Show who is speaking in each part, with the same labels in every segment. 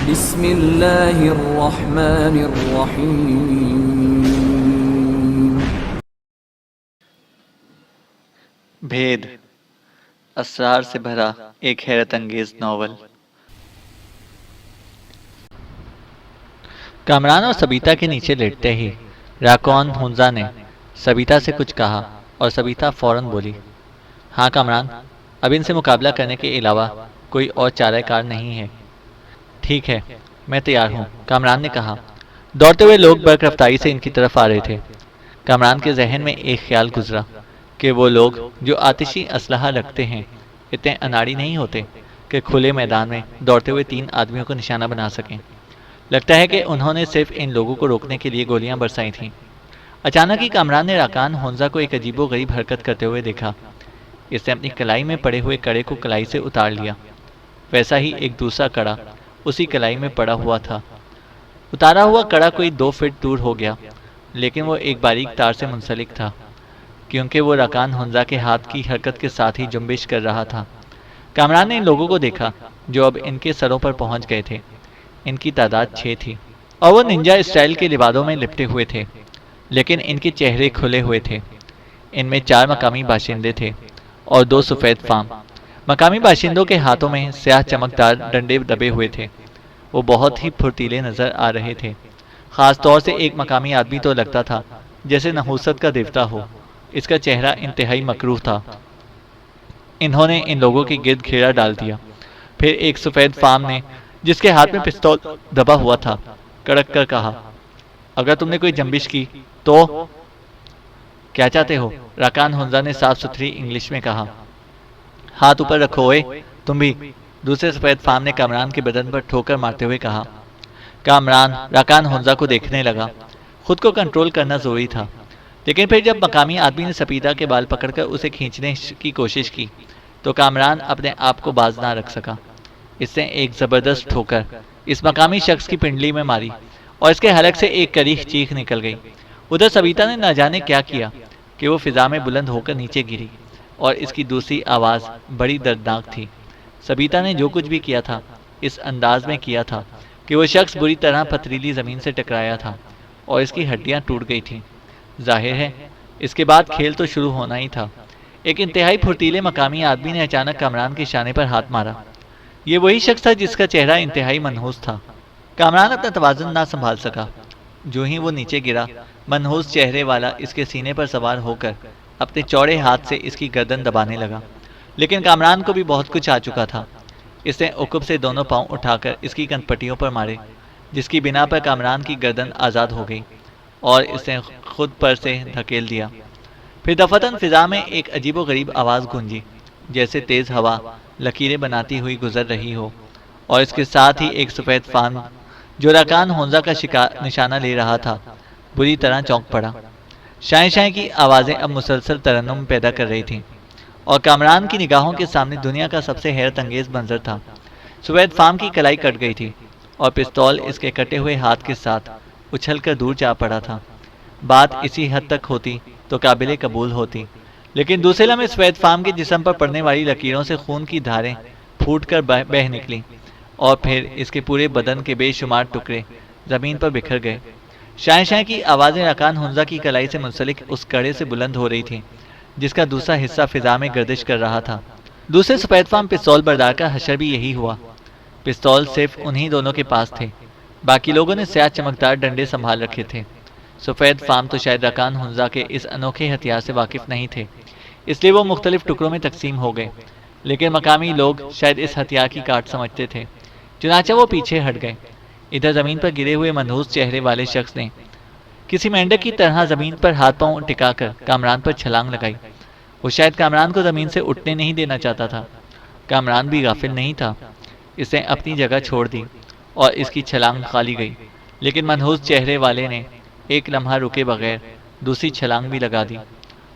Speaker 1: بسم اللہ الرحمن الرحیم۔
Speaker 2: بھید، اسرار سے بھرا ایک حیرت انگیز ناول۔ کامران اور سبیتا کے نیچے لیٹتے ہی راکون ہنزا نے سبیتا سے کچھ کہا اور سبیتا فوراً بولی، ہاں کامران، اب ان سے مقابلہ کرنے کے علاوہ کوئی اور چارہ کار نہیں ہے۔ ٹھیک ہے، میں تیار ہوں، کامران نے کہا۔ دوڑتے ہوئے لوگ برق رفتاری سے ان کی طرف آ رہے تھے۔ کامران کے ذہن میں ایک خیال گزرا کہ وہ لوگ جو آتشی اسلحہ رکھتے ہیں اتنے اناڑی نہیں ہوتے کہ کھلے میدان میں دوڑتے ہوئے 3 آدمیوں کو نشانہ بنا سکیں۔ لگتا ہے کہ انہوں نے صرف ان لوگوں کو روکنے کے لیے گولیاں برسائی تھیں۔ اچانک ہی کامران نے راکان ہنزا کو ایک عجیب و غریب حرکت کرتے ہوئے دیکھا۔ اس نے اپنی کلائی میں پڑے ہوئے کڑے کو کلائی سے اتار لیا۔ ویسا ہی ایک دوسرا کڑا اسی کلائی میں پڑا ہوا تھا۔ اتارا ہوا کڑا کوئی 2 فٹ دور ہو گیا، لیکن وہ ایک باریک تار سے منسلک تھا، کیونکہ وہ راکان ہنزا کے ہاتھ کی حرکت کے ساتھ ہی جنبش کر رہا تھا۔ کامران نے ان لوگوں کو دیکھا جو اب ان کے سروں پر پہنچ گئے تھے۔ ان کی تعداد 6 تھی اور وہ ننجا اسٹائل کے لبادوں میں لپٹے ہوئے تھے، لیکن ان کے چہرے کھلے ہوئے تھے۔ ان میں 4 مقامی باشندے تھے اور 2 سفید فام۔ مقامی باشندوں کے ہاتھوں میں سیاہ چمکدار ڈنڈے دبے ہوئے تھے۔ وہ بہت ہی پھرتیلے نظر آ رہے تھے۔ خاص طور سے ایک مقامی آدمی تو لگتا تھا جیسے نحوست کا دیوتا ہو۔ اس کا چہرہ انتہائی مکروہ تھا۔ انہوں نے ان لوگوں کے گرد گھیرا ڈال دیا۔ پھر ایک سفید فام نے، جس کے ہاتھ میں پستول دبا ہوا تھا، کڑک کر کہا، اگر تم نے کوئی جنبش کی تو کیا چاہتے ہو؟ راکان ہنزا نے صاف ستھری انگلش میں کہا۔ ہاتھ اوپر رکھو اوئے، تم بھی، دوسرے سفید فام نے کامران کے بدن پر ٹھوکر مارتے ہوئے کہا۔ کامران راکان ہنزا کو دیکھنے لگا۔ خود کو کنٹرول کرنا ضروری تھا، لیکن پھر جب مقامی آدمی نے سبیتا کے بال پکڑ کر اسے کھینچنے کی کوشش کی تو کامران اپنے آپ کو باز نہ رکھ سکا۔ اس نے ایک زبردست ٹھوکر اس مقامی شخص کی پنڈلی میں ماری اور اس کے حلق سے ایک کریخ چیخ نکل گئی۔ ادھر سبیتا نے نہ جانے کیا کیا کہ وہ فضا میں بلند ہو کر نیچے گری، اور اس کی دوسری آواز بڑی دردناک تھی۔ سبیتا نے جو کچھ بھی کیا تھا اس انداز میں کیا تھا کہ وہ شخص بری طرح پتھریلی زمین سے ٹکرایا تھا اور اس کی ہڈیاں ٹوٹ گئی تھیں۔ ظاہر ہے اس کے بعد کھیل تو شروع ہونا ہی تھا۔ ایک انتہائی پھرتیلے مقامی آدمی نے اچانک کامران کے شانے پر ہاتھ مارا۔ یہ وہی شخص تھا جس کا چہرہ انتہائی منحوس تھا۔ کامران اپنا توازن نہ سنبھال سکا۔ جو ہی وہ نیچے گرا، منحوس چہرے والا اس کے سینے پر سوار ہو کر اپنے چوڑے ہاتھ سے اس کی گردن دبانے لگا۔ لیکن کامران کو بھی بہت کچھ آ چکا تھا۔ اس نے عقب سے دونوں پاؤں اٹھا کر اس کی کندپٹیوں پر مارے، جس کی بنا پر کامران کی گردن آزاد ہو گئی اور اس نے خود پر سے دھکیل دیا۔ پھر دفتن فضا میں ایک عجیب و غریب آواز گونجی، جیسے تیز ہوا لکیریں بناتی ہوئی گزر رہی ہو، اور اس کے ساتھ ہی ایک سفید فام جو راکان ہنزا کا نشانہ لے رہا تھا بری طرح چونک پڑا۔ شائیں شائیں کی آوازیں اب مسلسل ترنم پیدا کر رہی تھیں، اور کامران کی نگاہوں کے سامنے دنیا کا سب سے حیرت انگیز منظر تھا۔ سفید فام کی کلائی کٹ گئی تھی اور پستول اس کے کٹے ہوئے ہاتھ کے ساتھ اچھل کر دور جا پڑا تھا۔ بات اسی حد تک ہوتی تو قابل قبول ہوتی، لیکن دوسرے لمحے سفید فام کے جسم پر پڑنے والی لکیروں سے خون کی دھاریں پھوٹ کر بہہ نکلیں، اور پھر اس کے پورے بدن کے بے شمار ٹکڑے زمین پر بکھر گئے۔ شائیں شائیں کی آوازیں راکان ہنزا کی کلائی سے منسلک اس کڑے سے بلند ہو رہی تھیں، جس کا دوسرا حصہ فضا میں گردش کر رہا تھا۔ دوسرے سفید فام پستول بردار کا حشر بھی یہی ہوا۔ پستول صرف انہی دونوں کے پاس تھے، باقی لوگوں نے سیاہ چمکدار ڈنڈے سنبھال رکھے تھے۔ سفید فام تو شاید راکان ہنزا کے اس انوکھے ہتھیار سے واقف نہیں تھے، اس لیے وہ مختلف ٹکڑوں میں تقسیم ہو گئے، لیکن مقامی لوگ شاید اس ہتھیار کی کاٹ سمجھتے تھے، چنانچہ وہ پیچھے ہٹ گئے۔ ادھر زمین پر گرے ہوئے منحوس چہرے والے شخص نے کسی مینڈک کی طرح زمین پر ہاتھ پاؤں ٹکا کر کامران پر چھلانگ لگائی۔ وہ شاید کامران کو زمین سے اٹھنے نہیں دینا چاہتا تھا۔ کامران بھی غافل نہیں تھا۔ اس نے اپنی جگہ چھوڑ دی اور اس کی چھلانگ کھا لی گئی، لیکن منحوس چہرے والے نے ایک لمحہ رکے بغیر دوسری چھلانگ بھی لگا دی۔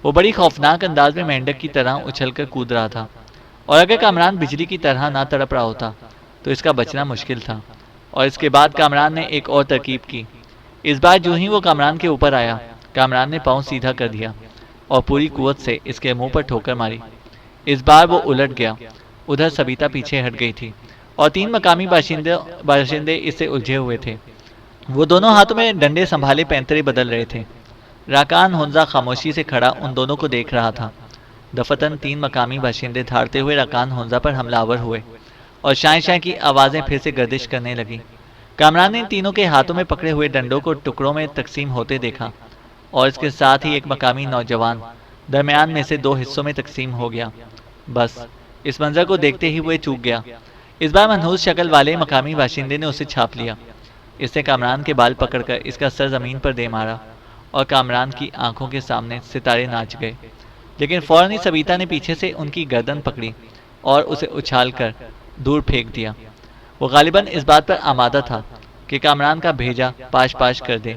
Speaker 2: وہ بڑی خوفناک انداز میں مینڈک کی طرح اچھل کر کود رہا تھا، اور اگر کامران بجلی کی طرح نہ تڑپ رہا ہوتا تو اس کا بچنا مشکل تھا۔ اور اس کے بعد کامران نے ایک اور ترکیب کی۔ اس بار جو ہی وہ کامران کے اوپر آیا، کامران نے پاؤں سیدھا کر دیا اور پوری قوت سے اس کے منہ پر ٹھوکر ماری۔ اس بار وہ الٹ گیا۔ ادھر سبیتا پیچھے ہٹ گئی تھی اور 3 مقامی باشندے اس سے الجھے ہوئے تھے۔ وہ دونوں ہاتھوں میں ڈنڈے سنبھالے پینترے بدل رہے تھے۔ راکان ہنزا خاموشی سے کھڑا ان دونوں کو دیکھ رہا تھا۔ دفتن 3 مقامی باشندے دھاڑتے ہوئے راکان ہنزا پر حملہ آور ہوئے اور شائیں شائیں کی آوازیں پھر سے گردش کرنے لگیں۔ کامران نے ان تینوں کے ہاتھوں میں پکڑے ہوئے ڈنڈوں کو ٹکڑوں میں تقسیم ہوتے دیکھا اور اس کے ساتھ ہی ایک مقامی نوجوان درمیان میں سے 2 حصوں میں تقسیم ہو گیا۔ بس اس منظر کو دیکھتے ہی وہ چوک گیا۔ اس بار منحوس شکل والے مقامی باشندے نے اسے چھاپ لیا۔ اس نے کامران کے بال پکڑ کر اس کا سر زمین پر دے مارا اور کامران کی آنکھوں کے سامنے ستارے ناچ گئے، لیکن فوراً ہی سبیتا نے پیچھے سے ان کی گردن پکڑی اور اسے اچھال کر دور پھینک دیا۔ وہ غالباً اس بات پر آمادہ تھا کہ کامران کا بھیجا پاش پاش کر دے،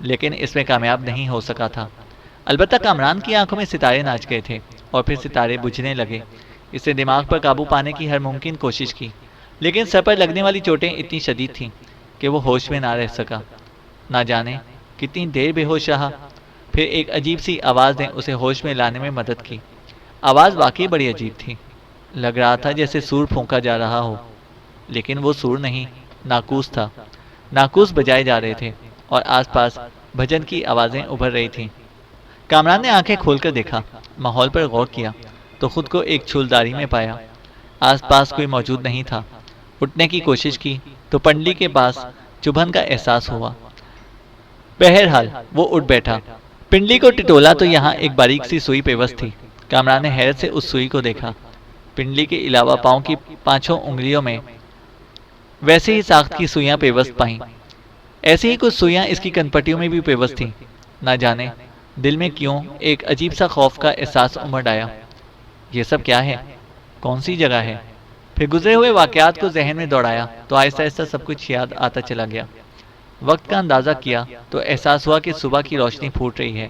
Speaker 2: لیکن اس میں کامیاب نہیں ہو سکا تھا۔ البتہ کامران کی آنکھوں میں ستارے ناچ گئے تھے اور پھر ستارے بجھنے لگے۔ اس نے دماغ پر قابو پانے کی ہر ممکن کوشش کی، لیکن سر پر لگنے والی چوٹیں اتنی شدید تھیں کہ وہ ہوش میں نہ رہ سکا۔ نہ جانے کتنی دیر بے ہوش رہا، پھر ایک عجیب سی آواز نے اسے ہوش میں لانے میں مدد کی۔ آواز واقعی بڑی عجیب تھی، لگ رہا تھا جیسے سور پھونکا جا رہا ہو، لیکن وہ سور نہیں، ناقوس تھا۔ ناقوس بجائے جا رہے تھے اور آس پاس بھجن کی آوازیں ابھر رہی تھیں۔ کامران نے آنکھیں کھول کر دیکھا، ماحول پر غور کیا تو خود کو ایک چھولداری میں پایا۔ آس پاس کوئی موجود نہیں تھا۔ اٹھنے کی کوشش کی تو پنڈلی کے پاس چبھن کا احساس ہوا۔ بہرحال وہ اٹھ بیٹھا۔ پنڈلی کو ٹٹولا تو یہاں ایک باریک سی سوئی پیوست تھی۔ کامران نے حیرت سے اس سوئی کو دیکھا۔ پنڈلی کے علاوہ پاؤں کی 5 انگلیوں میں ویسے ہی ساخت کی سوئیاں پیوست پائیں۔ ایسی ہی کچھ سوئیاں اس کی کنپٹیوں میں بھی پیوست تھیں۔ نہ جانے دل میں کیوں ایک عجیب سا خوف کا احساس امڑ آیا۔ یہ سب کیا ہے؟ کون سی جگہ ہے؟ پھر گزرے ہوئے واقعات کو ذہن میں دوڑایا تو آہستہ آہستہ سب کچھ یاد آتا چلا گیا۔ وقت کا اندازہ کیا تو احساس ہوا کہ صبح کی روشنی پھوٹ رہی ہے۔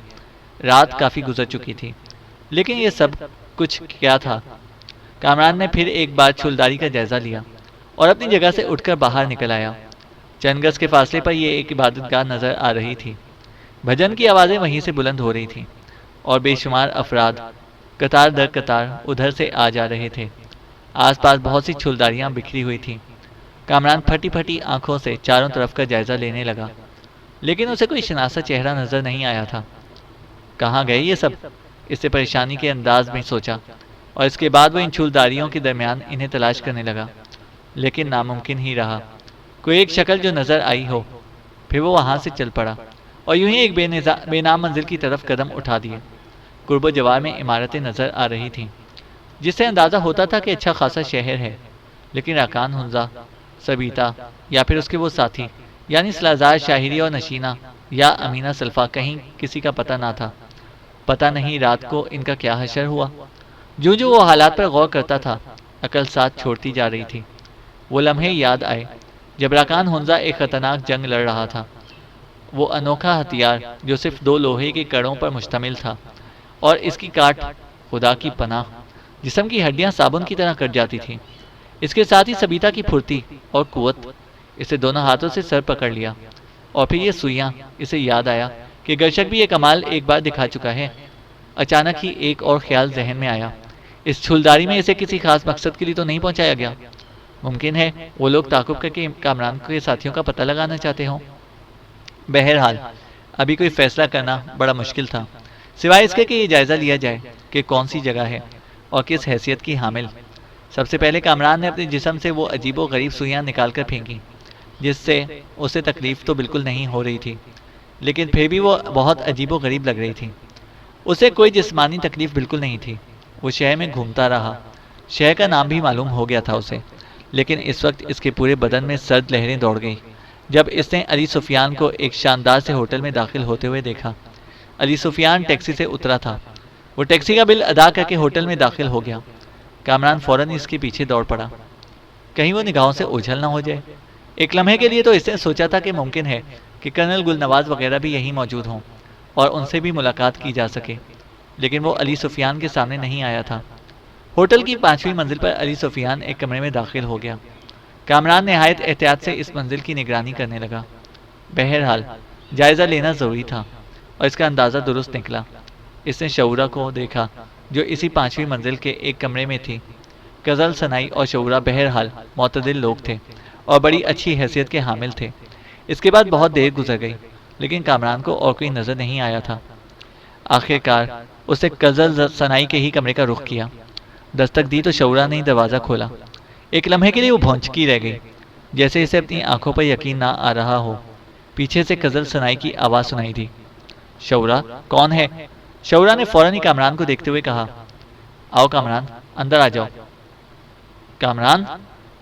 Speaker 2: رات کافی گزر چکی تھی، لیکن یہ سب کچھ کیا تھا؟ کامران نے پھر ایک بار چھولداری کا جائزہ لیا اور اپنی جگہ سے اٹھ کر باہر نکل آیا۔ چند گز کے فاصلے پر یہ ایک عبادت گاہ نظر آ رہی تھی۔ بھجن کی آوازیں وہیں سے بلند ہو رہی تھیں اور بے شمار افراد قطار در قطار ادھر سے آ جا رہے تھے۔ آس پاس بہت سی چھولداریاں بکھری ہوئی تھیں۔ کامران پھٹی پھٹی آنکھوں سے چاروں طرف کا جائزہ لینے لگا، لیکن اسے کوئی شناسا چہرہ نظر نہیں آیا تھا۔ کہاں گئے یہ سب؟ اس نے پریشانی کے انداز میں سوچا، اور اس کے بعد وہ ان چھولداریوں کے درمیان انہیں تلاش کرنے لگا، لیکن ناممکن ہی رہا۔ کوئی ایک شکل جو نظر آئی ہو۔ پھر وہ وہاں سے چل پڑا اور یوں ہی ایک بے نام منزل کی طرف قدم اٹھا دیے۔ قرب و جوار میں عمارتیں نظر آ رہی تھیں، جس سے اندازہ ہوتا تھا کہ اچھا خاصا شہر ہے، لیکن راکان ہنزا، سبیتا یا پھر اس کے وہ ساتھی یعنی سلازار شاہری اور نشینہ یا امینہ سلفا کہیں کسی کا پتہ نہ تھا۔ پتہ نہیں رات کو ان کا کیا حشر ہوا۔ جو جو وہ حالات پر غور کرتا تھا، عقل ساتھ چھوڑتی جا رہی تھی۔ وہ لمحے یاد آئے جب راکان ہنزا ایک خطرناک جنگ لڑ رہا تھا۔ وہ انوکھا ہتھیار جو صرف 2 لوہے کے کڑوں پر مشتمل تھا اور اس کی کاٹ خدا کی پناہ جسم کی ہڈیاں صابن کی طرح کٹ جاتی تھیں۔ اس کے ساتھ ہی سبیتا کی پھرتی اور قوت۔ اسے دونوں ہاتھوں سے سر پکڑ لیا، اور پھر یہ سوئیاں۔ اسے یاد آیا کہ گرشک بھی یہ کمال ایک بار دکھا چکا ہے۔ اچانک ہی ایک اور خیال ذہن میں آیا، اس چھولداری میں اسے کسی خاص مقصد کے لیے تو نہیں پہنچایا گیا؟ ممکن ہے وہ لوگ تعاقب کر کے کامران کے ساتھیوں کا پتہ لگانا چاہتے ہوں۔ بہرحال ابھی کوئی فیصلہ کرنا بڑا مشکل تھا، سوائے اس کے کہ یہ جائزہ لیا جائے کہ کون سی جگہ ہے اور کس حیثیت کی حامل۔ سب سے پہلے کامران نے اپنے جسم سے وہ عجیب و غریب سوئیاں نکال کر پھینکی، جس سے اسے تکلیف تو بالکل نہیں ہو رہی تھی، لیکن پھر بھی وہ بہت عجیب و غریب لگ رہی تھی۔ اسے کوئی جسمانی تکلیف بالکل نہیں تھی۔ وہ شہر میں گھومتا رہا، شہر کا نام بھی معلوم ہو گیا تھا اسے، لیکن اس وقت اس کے پورے بدن میں سرد لہریں دوڑ گئیں جب اس نے علی سفیان کو ایک شاندار سے ہوٹل میں داخل ہوتے ہوئے دیکھا۔ علی سفیان ٹیکسی سے اترا تھا۔ وہ ٹیکسی کا بل ادا کر کے ہوٹل میں داخل ہو گیا۔ کامران فوراً اس کے پیچھے دوڑ پڑا، کہیں وہ نگاہوں سے اوجھل نہ ہو جائے۔ ایک لمحے کے لیے تو اس نے سوچا تھا کہ ممکن ہے کہ کرنل گل نواز وغیرہ بھی یہیں موجود ہوں اور ان سے بھی ملاقات کی جا سکے، لیکن وہ علی سفیان کے سامنے نہیں آیا تھا۔ ہوٹل کی 5ویں منزل پر علی سفیان ایک کمرے میں داخل ہو گیا۔ کامران نہایت احتیاط سے اس منزل کی نگرانی کرنے لگا۔ بہرحال جائزہ لینا ضروری تھا، اور اس کا اندازہ درست نکلا۔ اس نے شعورہ کو دیکھا جو اسی 5ویں منزل کے ایک کمرے میں تھی۔ غزل سنائی اور شعرا بہرحال معتدل لوگ تھے اور بڑی اچھی حیثیت کے حامل تھے۔ اس کے بعد بہت دیر گزر گئی لیکن کامران کو اور کوئی نظر نہیں آیا تھا۔ آخر کار اس نے غزل سنائی کے ہی کمرے کا رخ کیا۔ دستک دی تو شعرا نے دروازہ کھولا۔ ایک لمحے کے لیے وہ بھونچکی رہ گئی، جیسے اسے اپنی آنکھوں پر یقین نہ آ رہا ہو۔ پیچھے سے غزل سنائی کی آواز سنائی دی، شعرا کون ہے؟ شعرا نے فوراً ہی کامران کو دیکھتے ہوئے کہا، آؤ کامران اندر آ جاؤ۔ کامران،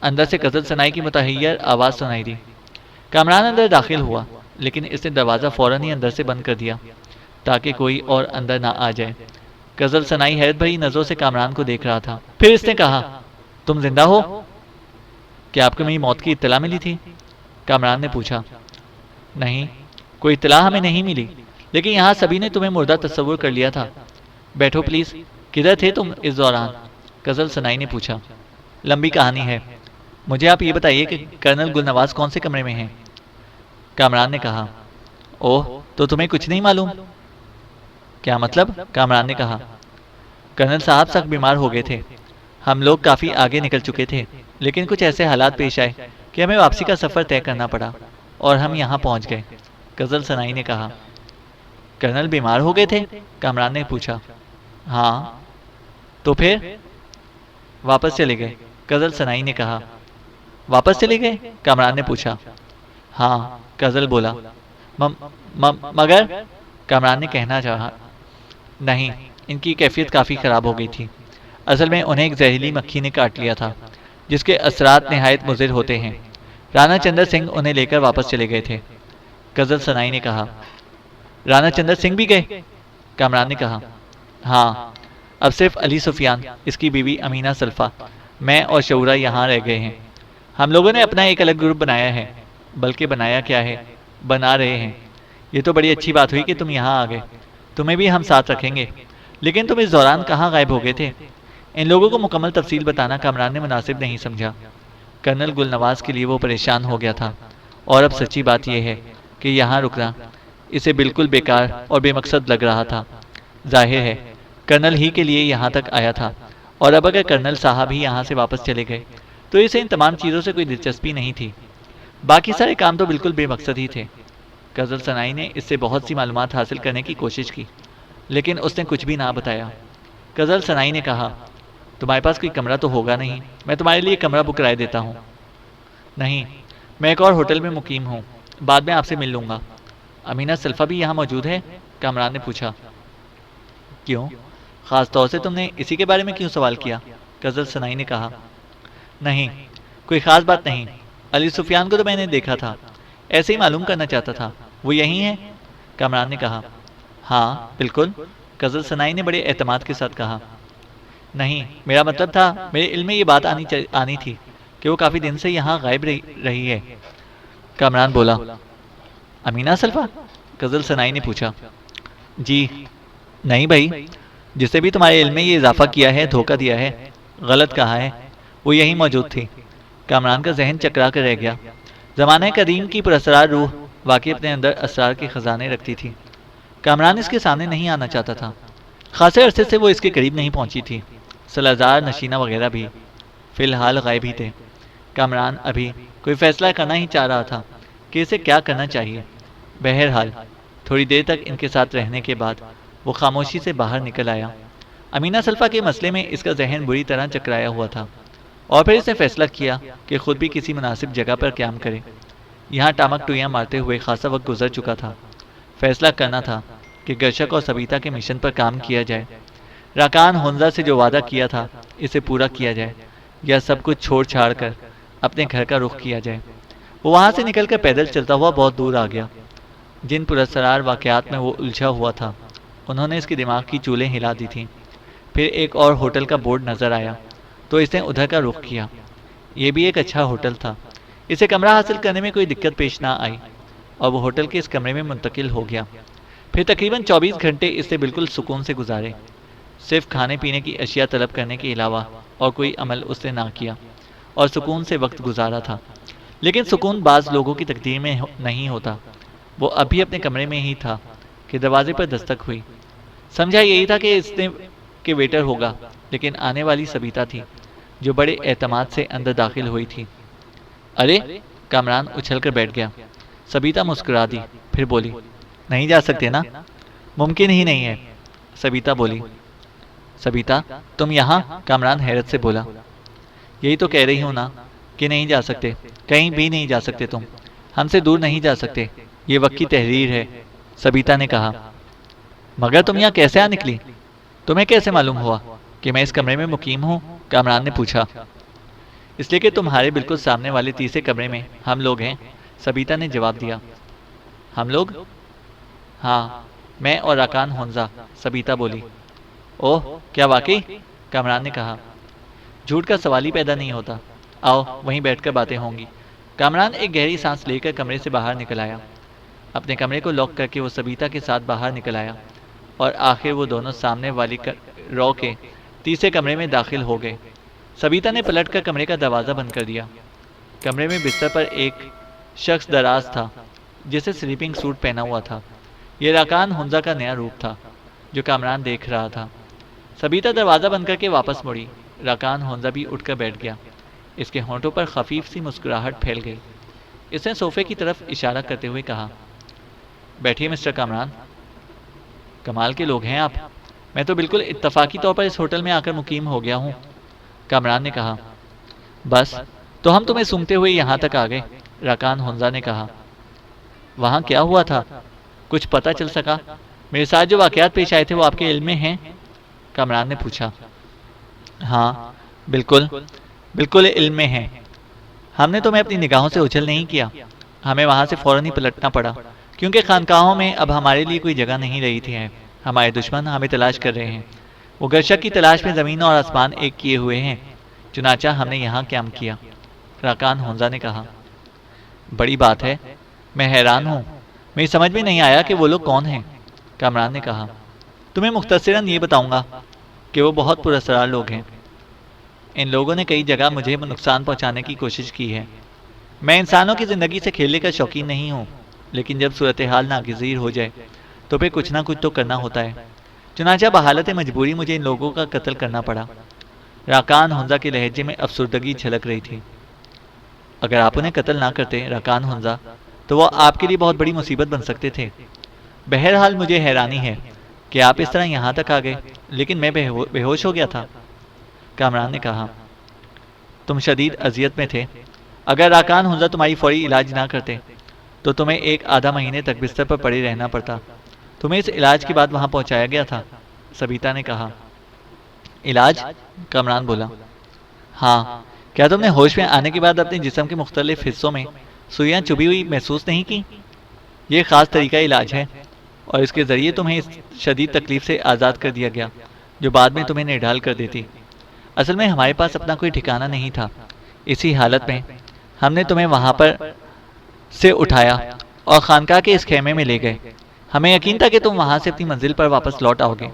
Speaker 2: اندر سے غزل سنائی کی متحیر آواز سنائی دی۔ کامران اندر داخل ہوا لیکن اس نے دروازہ فوراً ہی اندر سے بند کر دیا تاکہ کوئی اور اندر نہ آ جائے۔ غزل سنائی حیرت بھری نظروں سے کامران کو دیکھ رہا تھا۔ پھر اس نے کہا، تم زندہ ہو؟ کیا آپ کو میری موت کی اطلاع ملی تھی؟ کامران نے پوچھا۔ نہیں، کوئی اطلاع ہمیں نہیں ملی، لیکن یہاں سبھی نے تمہیں مردہ تصور کر لیا تھا۔ بیٹھو پلیز، کدھر تھے تم اس دوران؟ غزل سنائی نے پوچھا۔ لمبی کہانی ہے، مجھے آپ یہ بتائیے کہ کرنل گل نواز کون سے کمرے میں ہیں؟ کامران نے کہا۔ اوہ، تو تمہیں کچھ نہیں معلوم؟ کیا مطلب؟ کامران نے کہا۔ کرنل صاحب سخت بیمار ہو گئے تھے، ہم لوگ کافی آگے نکل چکے تھے لیکن کچھ ایسے حالات پیش آئے کہ ہمیں واپسی کا سفر طے کرنا پڑا اور ہم یہاں پہنچ گئے، غزل سنائی نے کہا۔ کرنل بیمار ہو گئے تھے؟ کامران نے پوچھا۔ ہاں۔ تو پھر؟ واپس چلے گئے، غزل سنائی نے کہا۔ واپس چلے گئے؟ کامران نے پوچھا۔ ہاں، غزل بولا۔ مگر؟ کامران نے کہنا چاہا۔ نہیں، ان کی کیفیت کافی خراب ہو گئی تھی۔ اصل میں انہیں ایک زہریلی مکھی نے کاٹ لیا تھا جس کے اثرات نہایت مضر ہوتے ہیں۔ رانا چندر سنگھ انہیں لے کر واپس چلے گئے تھے، غزل سنائی نے کہا۔ رانا چندر سنگھ بھی گئے؟ کامران نے کہا۔ ہاں، اب صرف علی سفیان، اس کی بیوی امینہ سلفا، میں اور شعرا یہاں رہ گئے ہیں۔ ہم لوگوں نے اپنا ایک الگ گروپ بنایا ہے، بلکہ بنایا کیا ہے، بنا رہے ہیں۔ یہ تو بڑی اچھی بات ہوئی کہ تم یہاں آ گئے، تمہیں بھی ہم ساتھ رکھیں گے۔ لیکن تم اس دوران کہاں غائب ہو گئے تھے؟ ان لوگوں کو مکمل تفصیل بتانا کامران نے مناسب نہیں سمجھا۔ کرنل گل نواز کے لیے وہ پریشان ہو گیا تھا، اور اب سچی بات یہ ہے کہ یہاں رکنا اسے بالکل بیکار اور بے مقصد لگ رہا تھا۔ ظاہر ہے کرنل ہی کے لیے یہاں تک آیا تھا، اور اب اگر کرنل صاحب ہی یہاں سے واپس چلے گئے تو اسے ان تمام چیزوں سے کوئی دلچسپی نہیں تھی۔ باقی سارے کام تو بالکل بے مقصد ہی تھے۔ غزل سنائی نے اس سے بہت سی معلومات حاصل کرنے کی کوشش کی لیکن اس نے کچھ بھی نہ بتایا۔ غزل سنائی نے کہا، تمہارے پاس کوئی کمرہ تو ہوگا نہیں؟ میں تمہارے لیے کمرہ بک کرائے دیتا ہوں۔ نہیں، میں ایک اور ہوٹل میں مقیم ہوں، بعد میں آپ سے مل لوں گا۔ امینہ سلفا بھی یہاں موجود ہے؟ کامران نے پوچھا۔ کیوں؟ خاص طور سے تم نے اسی کے بارے میں کیوں سوال کیا؟ غزل سنائی نے کہا۔ نہیں، کوئی خاص بات نہیں، علی سفیان کو تو میں نے دیکھا تھا، ایسے ہی معلوم کرنا چاہتا تھا۔ وہ یہی ہے؟ کامران نے کہا۔ ہاں بالکل، غزل سنائی نے بڑے اعتماد کے ساتھ کہا۔ نہیں، میرا مطلب تھا، میرے علم میں یہ بات آنی تھی کہ وہ کافی دن سے یہاں غائب رہی ہے۔ کامران بولا۔ امینہ سلفا؟ غزل سنائی نے پوچھا۔ جی نہیں بھائی، جسے بھی تمہارے علم میں یہ اضافہ کیا ہے دھوکہ دیا ہے، غلط کہا ہے، وہ یہی موجود تھی۔ کامران کا ذہن چکرا کر رہ گیا۔ زمانہ قدیم کی پراسرار روح واقعی اپنے اندر اسرار کے خزانے رکھتی تھی۔ کامران اس کے سامنے نہیں آنا چاہتا تھا، خاصے عرصے سے وہ اس کے قریب نہیں پہنچی تھی۔ سلازار، نشینہ وغیرہ بھی فی الحال غائب ہی تھے۔ کامران ابھی کوئی فیصلہ کرنا ہی چاہ رہا تھا کہ اسے کیا کرنا چاہیے۔ بہرحال تھوڑی دیر تک ان کے ساتھ رہنے کے بعد وہ خاموشی سے باہر نکل آیا۔ امینہ سلفا کے مسئلے میں اس کا ذہن بری طرح چکرایا ہوا تھا، اور پھر اس نے فیصلہ کیا کہ خود بھی کسی مناسب جگہ پر قیام کرے۔ یہاں ٹامک ٹوئیاں مارتے ہوئے خاصا وقت گزر چکا تھا۔ فیصلہ کرنا تھا کہ گرشک اور سبیتا کے مشن پر کام کیا جائے، راکان ہنزا سے جو وعدہ کیا تھا اسے پورا کیا جائے، یا سب کچھ چھوڑ چھاڑ کر اپنے گھر کا رخ کیا جائے۔ وہ وہاں سے نکل کر پیدل چلتا ہوا بہت دور آ گیا۔ جن پراسرار واقعات میں وہ الجھا ہوا تھا انہوں نے اس کے دماغ کی چولیں ہلا دی تھیں۔ پھر ایک اور ہوٹل کا بورڈ نظر آیا تو اس نے ادھر کا رخ کیا۔ یہ بھی ایک اچھا ہوٹل تھا، اسے کمرہ حاصل کرنے میں کوئی دقت پیش نہ آئی، اور وہ ہوٹل کے اس کمرے میں منتقل ہو گیا۔ پھر تقریباً 24 گھنٹے اس نے بالکل سکون سے گزارے، صرف کھانے پینے کی اشیاء طلب کرنے کے علاوہ اور کوئی عمل اس نے نہ کیا، اور سکون سے وقت گزارا تھا۔ لیکن سکون بعض لوگوں کی تقدیر میں نہیں ہوتا۔ وہ ابھی اپنے کمرے میں ہی تھا کہ دروازے پر دستک ہوئی۔ سمجھا یہی تھا کہ اس نے کہ ویٹر ہوگا، لیکن آنے والی سبیتا تھی۔ جو بڑے اعتماد سے اندر داخل ہوئی تھی۔ ارے! کامران اچھل کر بیٹھ گیا۔ سبیتا مسکرا دی، پھر بولی، نہیں جا سکتے نا؟ ممکن ہی نہیں ہے، سبیتا بولی۔ سبیتا تم یہاں؟ کامران حیرت سے بولا۔ یہی تو کہہ رہی ہوں نا کہ نہیں جا سکتے، کہیں بھی نہیں جا سکتے تم، ہم سے دور نہیں جا سکتے، یہ وقت کی تحریر ہے، سبیتا نے کہا۔ مگر تم یہاں کیسے آ نکلی؟ تمہیں کیسے معلوم ہوا کہ میں اس کمرے میں مقیم ہوں؟ کامران نے پوچھا۔ اس لیے کہ تمہارے بالکل سامنے والے تیسرے کمرے میں ہم لوگ ہیں، سبیتا نے جواب دیا۔ ہم لوگ؟ ہاں، میں اور راکان ہنزا، سبیتا بولی۔ اوہ، کیا واقعی؟ کامران نے کہا۔ جھوٹ کا سوال ہی پیدا نہیں ہوتا، آؤ وہیں بیٹھ کر باتیں ہوں گی۔ کامران ایک گہری سانس لے کر کمرے سے باہر نکل آیا۔ اپنے کمرے کو لاک کر کے وہ سبیتا کے ساتھ باہر نکل آیا اور آخر وہ دونوں سامنے والی رو کے تیسرے کمرے میں داخل ہو گئے۔ سبیتا نے پلٹ کر کمرے کا دروازہ بند کر دیا۔ کمرے میں بستر پر ایک شخص دراز تھا جسے سلیپنگ سوٹ پہنا ہوا تھا۔ یہ راکان ہنزا کا نیا روپ تھا جو کامران دیکھ رہا تھا۔ سبیتا دروازہ بند کر کے واپس مڑی۔ راکان ہنزا بھی اٹھ کر بیٹھ گیا۔ اس کے ہونٹوں پر خفیف سی مسکراہٹ پھیل گئی۔ اس نے صوفے کی طرف اشارہ کرتے ہوئے کہا، بیٹھیے مسٹر کامران۔ کمال کے لوگ ہیں آپ، میں تو بالکل اتفاقی طور پر اس ہوٹل میں آ کر مقیم ہو گیا ہوں، کامران نے کہا۔ بس تو ہم تمہیں سونگتے ہوئے یہاں تک آ گئے، راکان ہنزا نے کہا۔ وہاں کیا ہوا تھا؟ کچھ پتہ چل سکا؟ میرے ساتھ جو واقعات پیش آئے تھے وہ آپ کے علم میں ہیں؟ کامران نے پوچھا۔ ہاں، بالکل علم میں ہیں۔ ہم نے تمہیں اپنی نگاہوں سے اچھل نہیں کیا، ہمیں وہاں سے فوراً ہی پلٹنا پڑا کیونکہ خانقاہوں میں اب ہمارے لیے کوئی جگہ نہیں رہی تھی۔ ہمارے دشمن ہمیں تلاش کر رہے ہیں، وہ گرشک کی تلاش میں زمین اور آسمان ایک کیے ہوئے ہیں، چنانچہ ہم نے یہاں قیام کیا، راکان ہنزا نے کہا۔ بڑی بات ہے، میں حیران ہوں، میری سمجھ میں نہیں آیا کہ وہ لوگ کون ہیں، کامران نے کہا۔ تمہیں مختصراً یہ بتاؤں گا کہ وہ بہت پراسرار لوگ ہیں۔ ان لوگوں نے کئی جگہ مجھے نقصان پہنچانے کی کوشش کی ہے۔ میں انسانوں کی زندگی سے کھیلنے کا شوقین نہیں ہوں، لیکن جب صورتحال ناگزیر ہو جائے تو پھر کچھ نہ کچھ تو کرنا ہوتا ہے، چنانچہ بحالت مجبوری مجھے ان لوگوں کا قتل کرنا پڑا۔ راکان ہنزا کے لہجے میں افسردگی جھلک رہی تھی۔ اگر آپ انہیں قتل نہ کرتے راکان ہنزا تو وہ آپ کے لیے بہت بڑی مصیبت بن سکتے تھے۔ بہرحال مجھے حیرانی ہے کہ آپ اس طرح یہاں تک آ گئے، لیکن میں بے ہوش ہو گیا تھا، کامران نے کہا۔ تم شدید اذیت میں تھے، اگر راکان ہنزا تمہاری فوری علاج نہ کرتے تو تمہیں ایک آدھا مہینے تک بستر پر پڑے رہنا پڑتا۔ تمہیں اس علاج کے بعد وہاں پہنچایا گیا تھا، سبیتا نے کہا۔ علاج؟ کامران بولا۔ ہاں، کیا تم نے ہوش میں آنے کے بعد اپنے جسم کے مختلف حصوں میں سوئیاں چبھی ہوئی محسوس نہیں کی؟ یہ خاص طریقہ علاج ہے اور اس کے ذریعے تمہیں اس شدید تکلیف سے آزاد کر دیا گیا جو بعد میں تمہیں نڈھال کر دیتی۔ اصل میں ہمارے پاس اپنا کوئی ٹھکانہ نہیں تھا، اسی حالت میں ہم نے تمہیں وہاں پر سے اٹھایا اور خانقاہ کے اس خیمے میں لے گئے۔ ہمیں یقین تھا کہ تم وہاں سے اپنی منزل پر واپس لوٹ آؤ گے،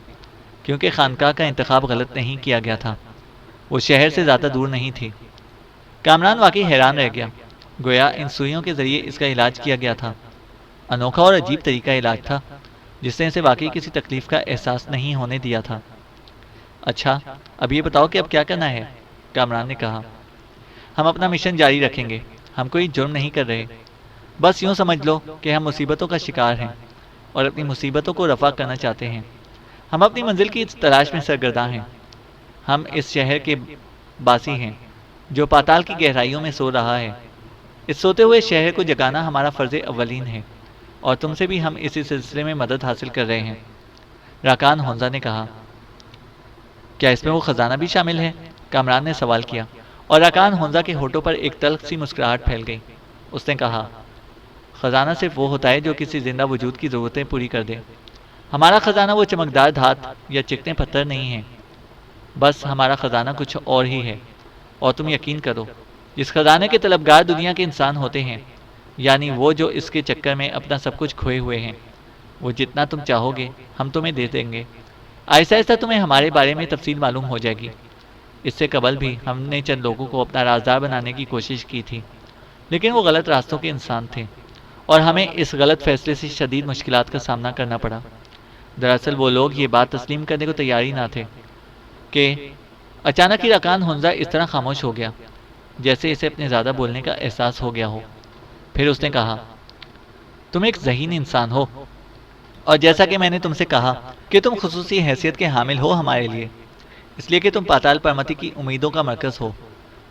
Speaker 2: کیونکہ خانقاہ کا انتخاب غلط نہیں کیا گیا تھا، وہ شہر سے زیادہ دور نہیں تھی۔ کامران واقعی حیران رہ گیا، گویا ان سوئیوں کے ذریعے اس کا علاج کیا گیا تھا۔ انوکھا اور عجیب طریقہ علاج تھا جس نے اسے واقعی کسی تکلیف کا احساس نہیں ہونے دیا تھا۔ اچھا، اب یہ بتاؤ کہ اب کیا کرنا ہے، کامران نے کہا۔ ہم اپنا مشن جاری رکھیں گے، ہم کوئی جرم نہیں کر رہے، بس یوں سمجھ لو کہ ہم مصیبتوں کا شکار ہیں اور اپنی مصیبتوں کو رفع کرنا چاہتے ہیں۔ ہم اپنی منزل کی تلاش میں سرگرداں ہیں۔ ہم اس شہر کے باسی ہیں جو پاتال کی گہرائیوں میں سو رہا ہے۔ اس سوتے ہوئے شہر کو جگانا ہمارا فرض اولین ہے اور تم سے بھی ہم اسی سلسلے میں مدد حاصل کر رہے ہیں، راکان ہنزا نے کہا۔ کیا اس میں وہ خزانہ بھی شامل ہے، کامران نے سوال کیا، اور راکان ہنزا کے ہونٹوں پر ایک تلخ سی مسکراہٹ پھیل گئی۔ اس نے کہا، خزانہ صرف وہ ہوتا ہے جو کسی زندہ وجود کی ضرورتیں پوری کر دے۔ ہمارا خزانہ وہ چمکدار دھات یا چکنے پتھر نہیں ہے، بس ہمارا خزانہ کچھ اور ہی ہے۔ اور تم یقین کرو، جس خزانے کے طلبگار دنیا کے انسان ہوتے ہیں، یعنی وہ جو اس کے چکر میں اپنا سب کچھ کھوئے ہوئے ہیں، وہ جتنا تم چاہو گے ہم تمہیں دے دیں گے۔ آہستہ آہستہ تمہیں ہمارے بارے میں تفصیل معلوم ہو جائے گی۔ اس سے قبل بھی ہم نے چند لوگوں کو اپنا رازدار بنانے کی کوشش کی تھی، لیکن وہ غلط راستوں کے انسان تھے اور ہمیں اس غلط فیصلے سے شدید مشکلات کا سامنا کرنا پڑا۔ دراصل وہ لوگ یہ بات تسلیم کرنے کو تیار ہی نہ تھے کہ اچانک ہی رکان ہنزا اس طرح خاموش ہو گیا جیسے اسے اپنے زیادہ بولنے کا احساس ہو گیا ہو۔ پھر اس نے کہا، تم ایک ذہین انسان ہو، اور جیسا کہ میں نے تم سے کہا کہ تم خصوصی حیثیت کے حامل ہو ہمارے لیے، اس لیے کہ تم پاتال پرمتی کی امیدوں کا مرکز ہو،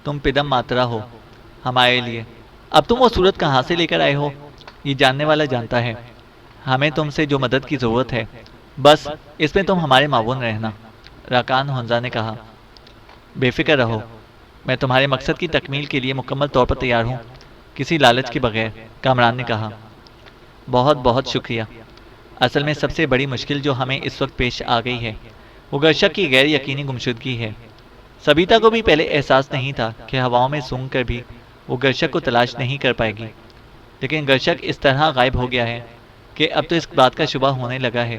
Speaker 2: تم پدم ماترا ہو ہمارے لیے۔ اب تم وہ صورت کہاں سے لے کر آئے ہو یہ جاننے والا جانتا ہے۔ ہمیں تم سے جو مدد کی ضرورت ہے بس اس میں تم ہمارے معاون رہنا۔ راکان ہنزا نے کہا، بے فکر رہو، میں تمہارے مقصد کی تکمیل کے لیے مکمل طور پر تیار ہوں، کسی لالچ کے بغیر، کامران نے کہا۔ بہت بہت شکریہ۔ اصل میں سب سے بڑی مشکل جو ہمیں اس وقت پیش آ گئی ہے وہ گرشک کی غیر یقینی گمشدگی ہے۔ سبیتا کو بھی پہلے احساس نہیں تھا کہ ہواؤں میں سونگ کر بھی وہ گرشک کو تلاش نہیں کر پائے گی، لیکن گرشک اس طرح غائب ہو گیا ہے کہ اب تو اس بات کا شبہ ہونے لگا ہے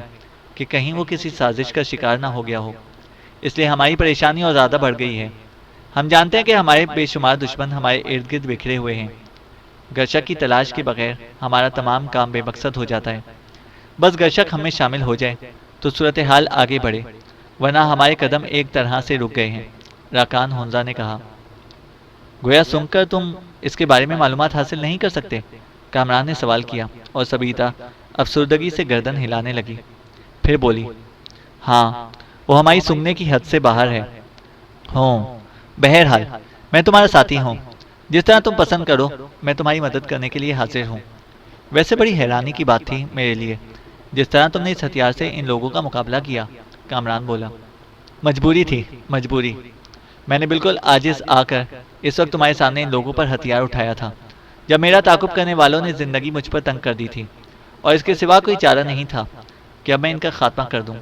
Speaker 2: کہ کہیں وہ کسی سازش کا شکار نہ ہو گیا ہو۔ اس لیے ہماری پریشانی اور زیادہ بڑھ گئی ہے۔ ہم جانتے ہیں کہ ہمارے بے شمار دشمن ہمارے ارد گرد بکھرے ہوئے ہیں۔ گرشک کی تلاش کے بغیر ہمارا تمام کام بے مقصد ہو جاتا ہے۔ بس گرشک ہم میں شامل ہو جائے تو صورتحال آگے بڑھے، ورنہ ہمارے قدم ایک طرح سے رک گئے ہیں، راکان ہنزا نے کہا۔ گویا سن کر تم اس کے بارے میں معلومات حاصل نہیں کر سکتے؟ کامران نے سوال کیا، اور سبیتا افسردگی سے گردن ہلانے لگی۔ پھر بولی، ہاں، وہ ہماری سننے کی حد سے باہر ہے۔ بہرحال میں تمہارا ساتھی ہوں، جس طرح تم پسند کرو میں تمہاری مدد کرنے کے لیے حاضر ہوں۔ ویسے بڑی حیرانی کی بات تھی میرے لیے جس طرح تم نے اس ہتھیار سے ان لوگوں کا مقابلہ کیا، کامران بولا۔ مجبوری تھی، مجبوری۔ میں نے بالکل عاجز آ کر اس وقت تمہارے سامنے ان لوگوں پر ہتھیار اٹھایا تھا جب میرا تعاقب کرنے والوں نے زندگی مجھ پر تنگ کر دی تھی، اور اس کے سوا کوئی چارہ نہیں تھا کہ اب میں ان کا خاتمہ کر دوں۔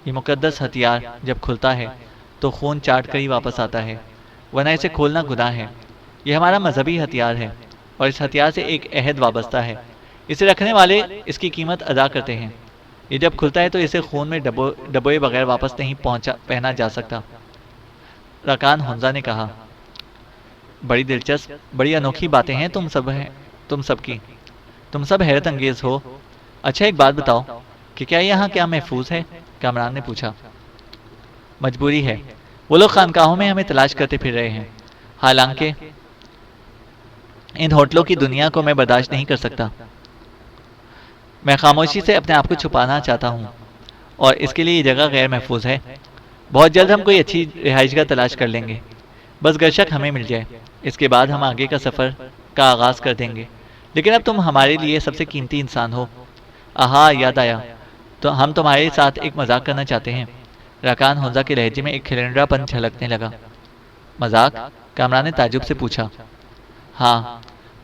Speaker 2: یہ مقدس ہتھیار جب کھلتا ہے تو خون چاٹ کر ہی واپس آتا ہے، ورنہ اسے کھولنا گناہ ہے۔ یہ ہمارا مذہبی ہتھیار ہے، اور اس ہتھیار سے ایک عہد وابستہ ہے۔ اسے رکھنے والے اس کی قیمت ادا کرتے ہیں۔ یہ جب کھلتا ہے تو اسے خون میں ڈبوئے بغیر واپس نہیں پہنا جا سکتا، راکان ہنزا نے کہا۔ بڑی دلچسپ، بڑی انوکھی باتیں ہیں تم سب کی، تم سب حیرت انگیز ہو۔ اچھا ایک بات بتاؤ کہ کیا یہاں کیا محفوظ ہے؟ کامران نے پوچھا۔ مجبوری ہے، وہ لوگ خانقاہوں میں ہمیں تلاش کرتے پھر رہے ہیں، حالانکہ ان ہوٹلوں کی دنیا کو میں برداشت نہیں کر سکتا۔ میں خاموشی سے اپنے آپ کو چھپانا چاہتا ہوں، اور اس کے لیے یہ جگہ غیر محفوظ ہے۔ بہت جلد ہم کوئی اچھی رہائش گاہ تلاش کر لیں گے، بس گرشک ہمیں مل جائے، اس کے بعد ہم آگے کا سفر کا آغاز کر دیں گے۔ لیکن اب تم ہمارے لیے سب سے قیمتی انسان ہو۔ آہا، یاد آیا، تو ہم تمہارے ساتھ ایک مذاق کرنا چاہتے ہیں۔ راکان ہنزا کے لہجے میں ایک کھلنڈرا پن جھلکنے لگا۔ مذاق؟ کامران نے تعجب سے پوچھا۔ ہاں،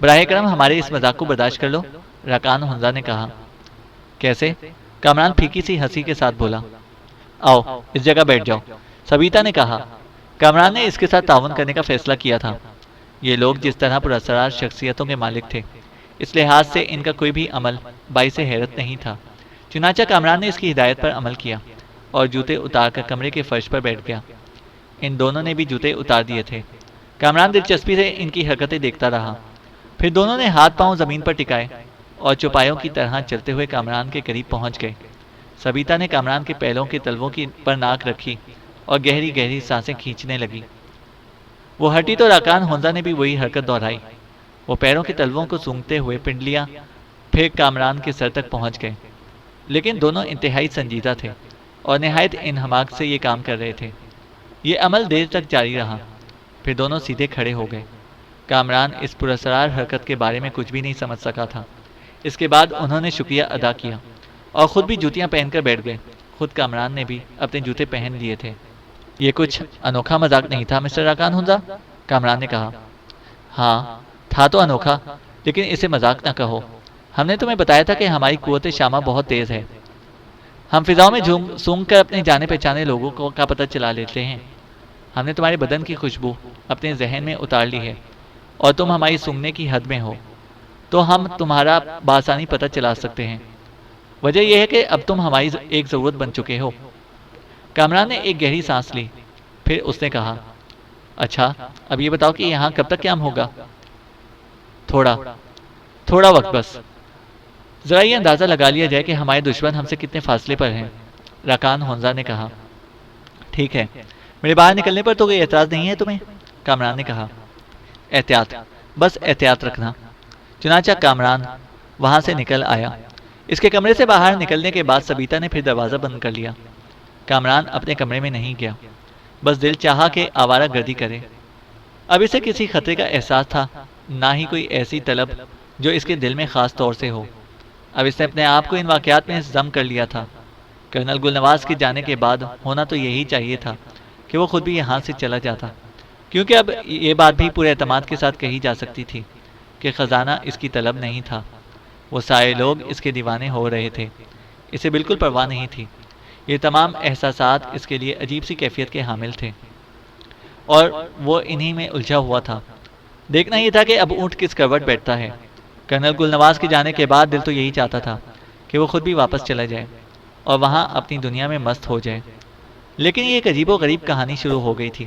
Speaker 2: براہ کرم ہمارے اس مذاق کو برداشت کر لو، راکان ہنزا نے کہا۔ کیسے؟ کامران پھیکی سی ہنسی کے ساتھ بولا۔ آؤ اس جگہ بیٹھ جاؤ، سبیتا نے کہا۔ کامران نے اس کے ساتھ تعاون کرنے کا فیصلہ کیا تھا۔ یہ لوگ جس طرح پراسرار شخصیتوں کے مالک تھے، اس لحاظ سے ان کا کوئی بھی عمل باعث حیرت نہیں تھا۔ چنانچہ کامران نے اس کی ہدایت پر عمل کیا اور جوتے اتار کر کمرے کے فرش پر بیٹھ گیا۔ ان دونوں نے بھی جوتے اتار دیے تھے۔ کامران دلچسپی سے ان کی حرکتیں دیکھتا رہا۔ پھر دونوں نے ہاتھ پاؤں زمین پر ٹکائے اور چوپایوں کی طرح چلتے ہوئے کامران کے قریب پہنچ گئے۔ سبیتا نے کامران کے پہلوں کے تلووں پر ناک رکھی اور گہری گہری سانسیں کھینچنے لگی۔ وہ ہٹی تو راکان ہنزا نے بھی وہی حرکت دہرائی۔ وہ پیروں کے تلووں کو سونگھتے ہوئے پنڈلیاں پھر کامران کے سر تک پہنچ گئے، لیکن دونوں انتہائی سنجیدہ تھے اور نہایت انہماک سے یہ کام کر رہے تھے۔ یہ عمل دیر تک جاری رہا، پھر دونوں سیدھے کھڑے ہو گئے۔ کامران اس پراسرار حرکت کے بارے میں کچھ بھی نہیں سمجھ سکا تھا۔ اس کے بعد انہوں نے شکریہ ادا کیا اور خود بھی جوتیاں پہن کر بیٹھ گئے۔ خود کامران نے بھی اپنے جوتے پہن لیے تھے۔ یہ کچھ انوکھا مذاق نہیں تھا مسٹر راکان ہنزا، کامران نے کہا۔ ہاں تھا تو انوکھا، لیکن اسے مذاق نہ کہو۔ ہم نے تمہیں بتایا تھا کہ ہماری قوت شامہ بہت تیز ہے۔ ہم فضاؤں میں سونگ کر اپنے جانے پہچانے لوگوں کا پتہ چلا لیتے ہیں۔ ہم نے تمہارے بدن کی خوشبو اپنے ذہن میں اتار لی ہے، اور تم ہماری سونگنے کی حد میں ہو، تو ہم تمہارا بآسانی پتہ چلا سکتے ہیں۔ وجہ یہ ہے کہ اب تم ہماری ایک ضرورت بن چکے ہو۔ کامران نے ایک گہری سانس لی، پھر اس نے کہا، اچھا اب یہ بتاؤ کہ یہاں کب تک قیام ہوگا؟ تھوڑا وقت بس، ذرا یہ اندازہ لگا لیا جائے کہ ہمارے دشمن ہم سے کتنے فاصلے پر ہیں، راکان ہنزا نے کہا۔ ٹھیک ہے، میرے باہر نکلنے پر تو کوئی اعتراض نہیں ہے تمہیں؟ کامران نے کہا۔ احتیاط، بس احتیاط رکھنا۔ چنانچہ کامران وہاں سے نکل آیا۔ اس کے کمرے سے باہر نکلنے کے بعد سبیتا نے پھر دروازہ بند کر لیا۔ کامران اپنے کمرے میں نہیں گیا، بس دل چاہا کہ آوارہ گردی کرے۔ اب اسے کسی خطرے کا احساس تھا، نہ ہی کوئی ایسی طلب جو اس کے دل میں خاص طور سے ہو۔ اب اس نے اپنے آپ کو ان واقعات میں ضم کر لیا تھا۔ کرنل گلنواز کے جانے کے بعد ہونا تو یہی چاہیے تھا کہ وہ خود بھی یہاں سے چلا جاتا، کیونکہ اب یہ بات بھی پورے اعتماد کے ساتھ کہی جا سکتی تھی کہ خزانہ اس کی طلب نہیں تھا۔ وہ سارے لوگ اس کے دیوانے ہو رہے تھے، اسے بالکل پرواہ نہیں تھی۔ یہ تمام احساسات اس کے لیے عجیب سی کیفیت کے حامل تھے اور وہ انہی میں الجھا ہوا تھا۔ دیکھنا یہ تھا کہ اب اونٹ کس کروٹ بیٹھتا ہے۔ کرنل گلنواز کے جانے کے بعد دل تو یہی چاہتا تھا کہ وہ خود بھی واپس چلا جائے اور وہاں اپنی دنیا میں مست ہو جائے، لیکن یہ ایک عجیب و غریب کہانی شروع ہو گئی تھی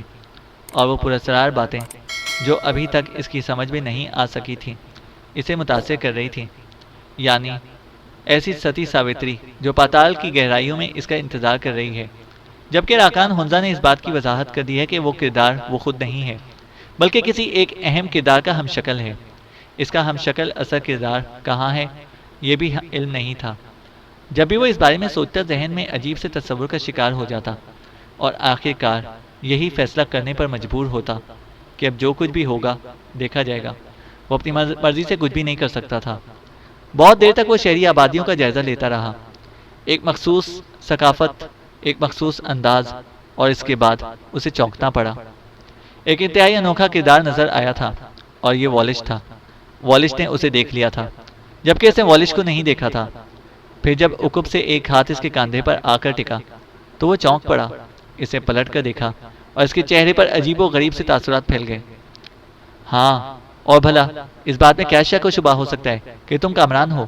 Speaker 2: اور وہ پراسرار باتیں جو ابھی تک اس کی سمجھ میں نہیں آ سکی تھیں اسے متاثر کر رہی تھیں، یعنی ایسی ستی ساوتری جو پاتال کی گہرائیوں میں اس کا انتظار کر رہی ہے، جبکہ راکان ہنزا نے اس بات کی وضاحت کر دی ہے کہ وہ کردار وہ خود نہیں ہے بلکہ کسی ایک اہم کردار کا ہم شکل ہے۔ اس کا ہم شکل اثر کردار کہاں ہے یہ بھی علم نہیں تھا۔ جب بھی وہ اس بارے میں سوچتا ذہن میں عجیب سے تصور کا شکار ہو جاتا اور آخر کار یہی فیصلہ کرنے پر مجبور ہوتا کہ اب جو کچھ بھی ہوگا دیکھا جائے گا۔ وہ اپنی مرضی سے کچھ بھی نہیں کر سکتا تھا۔ بہت دیر تک وہ شہری آبادیوں کا جائزہ لیتا رہا، ایک مخصوص ثقافت، ایک مخصوص انداز، اور اس کے بعد اسے چونکنا پڑا۔ ایک انتہائی انوکھا کردار نظر آیا تھا اور یہ والش تھا۔ والش نے اسے دیکھ لیا تھا جبکہ اس نے والش کو نہیں دیکھا تھا۔ پھر جب عقب سے ایک ہاتھ اس کے کاندھے پر آ کر ٹکا تو وہ چونک پڑا، اسے پلٹ کر دیکھا اور اس کے چہرے پر عجیب و غریب سے تاثرات پھیل گئے۔ ہاں، اور بھلا اس بات میں کیا شک و شبہ ہو سکتا ہے کہ تم کامران ہو؟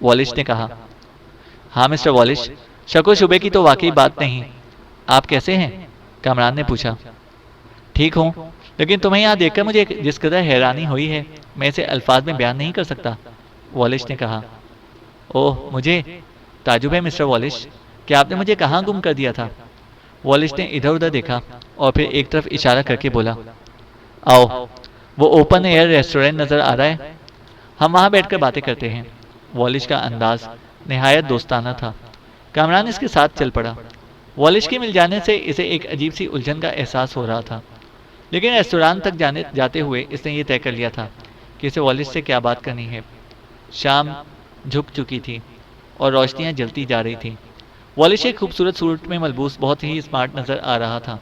Speaker 2: والش نے کہا۔ ہاں مسٹر والش، شک و شبے کی تو واقعی بات نہیں۔ آپ کیسے ہیں؟ کامران نے پوچھا۔ ٹھیک ہوں، لیکن تمہیں یہاں دیکھ کر مجھے جس قدر حیرانی ہوئی ہے میں اسے الفاظ میں بیان نہیں کر سکتا، والش نے کہا۔ اوہ، مجھے تعجب ہے مسٹر والش کہ آپ نے مجھے کہاں گم کر دیا تھا؟ والش نے ادھر ادھر دیکھا اور پھر ایک طرف اشارہ کر کے بولا، آؤ، وہ اوپن ایئر ریسٹورنٹ نظر آ رہا ہے، ہم وہاں بیٹھ کر باتیں کرتے ہیں۔ والش کا انداز نہایت دوستانہ تھا۔ کامران اس کے ساتھ چل پڑا۔ والش کے مل جانے سے اسے ایک عجیب سی الجھن کا احساس ہو رہا تھا، لیکن ریسٹوران تک جاتے ہوئے اس نے یہ طے کر لیا تھا کہ اسے والش سے کیا بات کرنی ہے۔ شام جھک چکی تھی اور روشنیاں جلتی جا رہی تھیں۔ والش ایک خوبصورت سوٹ میں ملبوس بہت ہی اسمارٹ نظر آ رہا تھا۔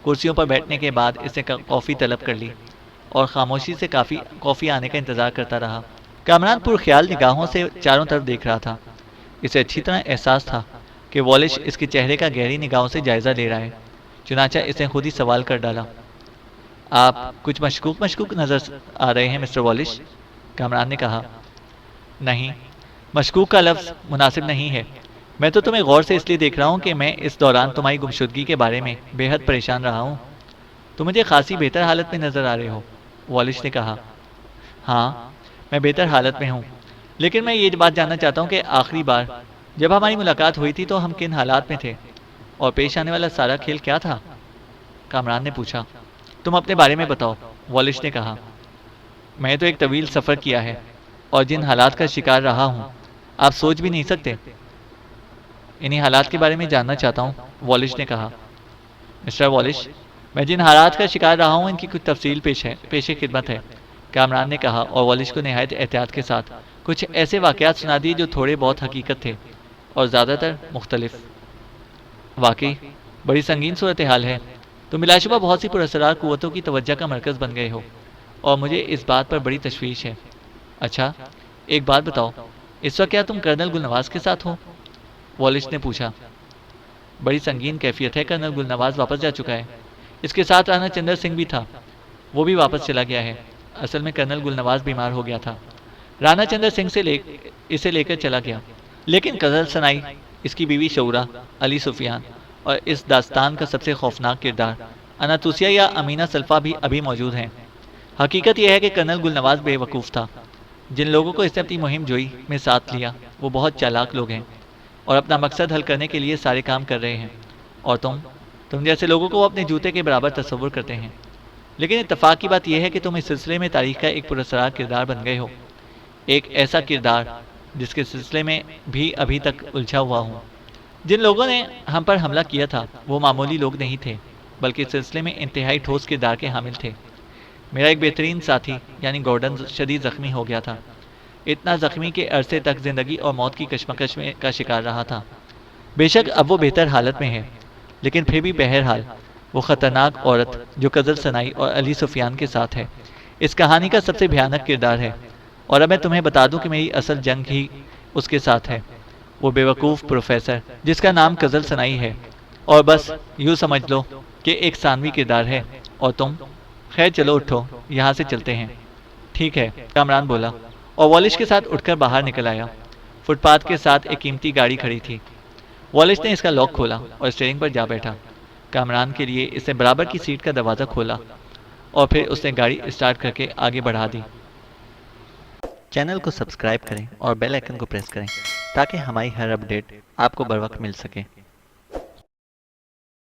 Speaker 2: کرسیوں پر بیٹھنے کے بعد اس نے کافی طلب کر لی اور خاموشی سے کافی آنے کا انتظار کرتا رہا۔ کامران پرخیال نگاہوں سے چاروں طرف دیکھ رہا تھا۔ اسے اچھی طرح احساس تھا کہ والش اس کے چہرے کا گہری نگاہوں سے جائزہ لے رہا ہے، چنانچہ اس نے خود ہی سوال کر ڈالا، آپ کچھ مشکوک نظر آ رہے ہیں مسٹر والش؟ کامران نے کہا۔ نہیں، مشکوک کا لفظ مناسب نہیں ہے، میں تو تمہیں غور سے اس لیے دیکھ رہا ہوں کہ میں اس دوران تمہاری گمشدگی کے بارے میں بے حد پریشان رہا ہوں۔ تم مجھے خاصی بہتر حالت میں نظر آ رہے ہو، والش نے کہا۔ ہاں، میں بہتر حالت میں ہوں، لیکن میں یہ بات جاننا چاہتا ہوں کہ آخری بار جب ہماری ملاقات ہوئی تھی تو ہم کن حالات میں تھے اور پیش آنے والا سارا کھیل کیا تھا؟ کامران نے پوچھا۔ تم اپنے بارے میں بتاؤ، والش نے کہا۔ میں تو ایک طویل سفر کیا ہے اور جن حالات کا شکار رہا ہوں آپ سوچ بھی نہیں سکتے۔ انہی حالات کے بارے میں جاننا چاہتا ہوں، والش نے کہا۔ مسٹر والش، میں جن حالات کا شکار رہا ہوں ان کی کچھ تفصیل پیش خدمت ہے، کامران نے کہا اور والش کو نہایت احتیاط کے ساتھ کچھ ایسے واقعات سنا دیے جو تھوڑے بہت حقیقت تھے اور زیادہ تر مختلف۔ واقعی بڑی سنگین صورتحال ہے، تو بلا شبہ بہت سی پراسرار قوتوں کی توجہ کا مرکز بن گئے ہو اور مجھے اس بات پر بڑی تشویش ہے۔ اچھا، ایک بات بتاؤ، اس وقت کیا تم کرنل گلنواز کے ساتھ ہو؟ والش نے پوچھا۔ بڑی سنگین کیفیت ہے، کرنل گلنواز واپس جا چکا ہے، اس کے ساتھ رانا چندر سنگھ بھی تھا، وہ بھی واپس چلا گیا ہے۔ اصل میں کرنل گلنواز بیمار ہو گیا تھا، رانا چندر سنگھ اسے لے کر چلا گیا، لیکن قزل سنائی، اس کی بیوی شعورا، علی سفیان اور اس داستان کا سب سے خوفناک کردار اناتوسیہ یا امینہ سلفا بھی ابھی موجود ہیں۔ حقیقت یہ ہے کہ کرنل گلنواز بے وقوف تھا۔ جن لوگوں کو اس نے اپنی مہم جوئی میں ساتھ لیا وہ بہت چالاک لوگ ہیں اور اپنا مقصد حل کرنے کے لیے سارے کام کر رہے ہیں، اور تم جیسے لوگوں کو وہ اپنے جوتے کے برابر تصور کرتے ہیں، لیکن اتفاق کی بات یہ ہے کہ تم اس سلسلے میں تاریخ کا ایک پراسرار کردار بن گئے ہو، ایک ایسا کردار جس کے سلسلے میں بھی ابھی تک الجھا ہوا ہوں۔ جن لوگوں نے ہم پر حملہ کیا تھا وہ معمولی لوگ نہیں تھے، بلکہ اس سلسلے میں انتہائی ٹھوس کردار کے حامل تھے۔ میرا ایک بہترین ساتھی یعنی گورڈن شدید زخمی ہو گیا تھا، اتنا زخمی کہ عرصے تک زندگی اور موت کی کشمکش میں کا شکار رہا تھا۔ بے شک اب وہ بہتر حالت میں ہے، لیکن پھر بھی بہرحال وہ خطرناک عورت جو قزل ثنائی اور علی سفیان کے ساتھ ہے اس کہانی کا سب سے بھیانک کردار ہے، اور اب میں تمہیں بتا دوں کہ میری اصل جنگ ہی اس کے ساتھ ہے، وہ بیوقوف پروفیسر جس کا نام قزل ثنائی ہے، اور بس یوں سمجھ لو کہ ایک ثانوی کردار ہے، اور تم خیر چلو اٹھو یہاں سے چلتے ہیں۔ ٹھیک ہے، کامران بولا، اور والش کے ساتھ اٹھ کر باہر نکل آیا۔ فٹ پاتھ کے ساتھ ایک قیمتی گاڑی کھڑی تھی، والش نے اس کا لاک کھولا اور اسٹیئرنگ پر جا بیٹھا۔ کامران کے لیے اس نے برابر کی سیٹ کا دروازہ کھولا اور پھر اس نے گاڑی اسٹارٹ کر کے آگے بڑھا دی۔ چینل کو سبسکرائب کریں اور بیل آئیکن کو پریس کریں تاکہ ہماری ہر اپڈیٹ آپ کو بر وقت مل سکے۔